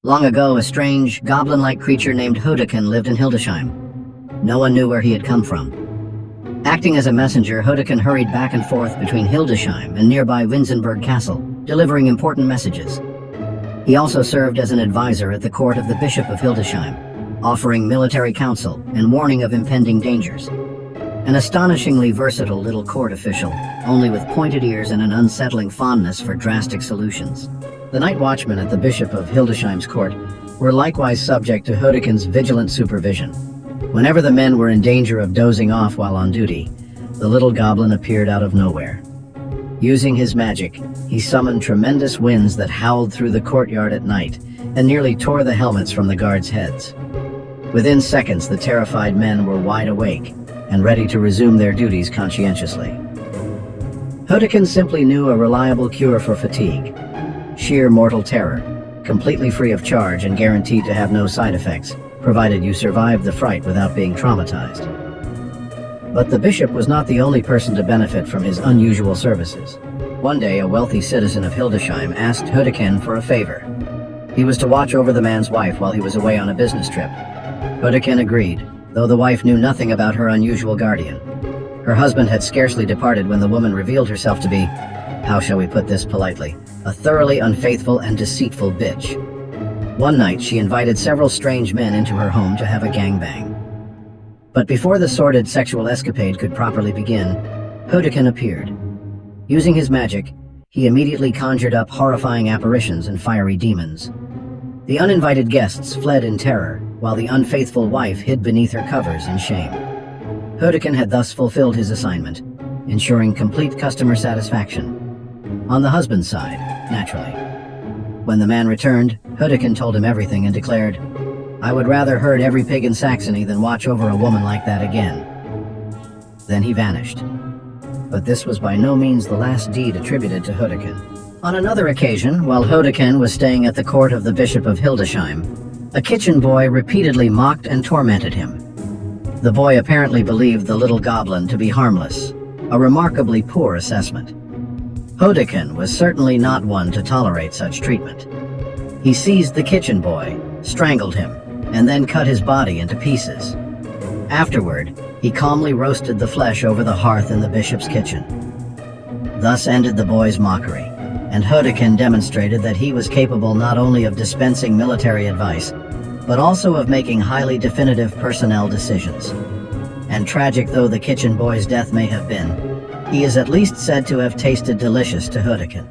Long ago, a strange, goblin-like creature named Hodekin lived in Hildesheim. No one knew where he had come from. Acting as a messenger, Hodekin hurried back and forth between Hildesheim and nearby Winsenburg Castle, delivering important messages. He also served as an advisor at the court of the Bishop of Hildesheim, offering military counsel and warning of impending dangers. An astonishingly versatile little court official, only with pointed ears and an unsettling fondness for drastic solutions. The night watchmen at the Bishop of Hildesheim's court were likewise subject to Hodekin's vigilant supervision. Whenever the men were in danger of dozing off while on duty, the little goblin appeared out of nowhere. Using his magic, he summoned tremendous winds that howled through the courtyard at night and nearly tore the helmets from the guards' heads. Within seconds, the terrified men were wide awake and ready to resume their duties conscientiously. Hodekin simply knew a reliable cure for fatigue: sheer mortal terror, completely free of charge and guaranteed to have no side effects, provided you survived the fright without being traumatized. But the bishop was not the only person to benefit from his unusual services. One day, a wealthy citizen of Hildesheim asked Hodekin for a favor. He was to watch over the man's wife while he was away on a business trip. Hodekin agreed, though the wife knew nothing about her unusual guardian. Her husband had scarcely departed when the woman revealed herself to be, how shall we put this politely, a thoroughly unfaithful and deceitful bitch. One night, she invited several strange men into her home to have a gangbang. But before the sordid sexual escapade could properly begin, Hodekin appeared. Using his magic, he immediately conjured up horrifying apparitions and fiery demons. The uninvited guests fled in terror, while the unfaithful wife hid beneath her covers in shame. Hodekin had thus fulfilled his assignment, ensuring complete customer satisfaction. On the husband's side, naturally. When the man returned, Hodekin told him everything and declared, "I would rather herd every pig in Saxony than watch over a woman like that again." Then he vanished. But this was by no means the last deed attributed to Hodekin. On another occasion, while Hodekin was staying at the court of the Bishop of Hildesheim, a kitchen boy repeatedly mocked and tormented him. The boy apparently believed the little goblin to be harmless, a remarkably poor assessment. Hodekin was certainly not one to tolerate such treatment. He seized the kitchen boy, strangled him, and then cut his body into pieces. Afterward, he calmly roasted the flesh over the hearth in the bishop's kitchen. Thus ended the boy's mockery, and Hodekin demonstrated that he was capable not only of dispensing military advice, but also of making highly definitive personnel decisions. And tragic though the kitchen boy's death may have been, he is at least said to have tasted delicious to Hodekin.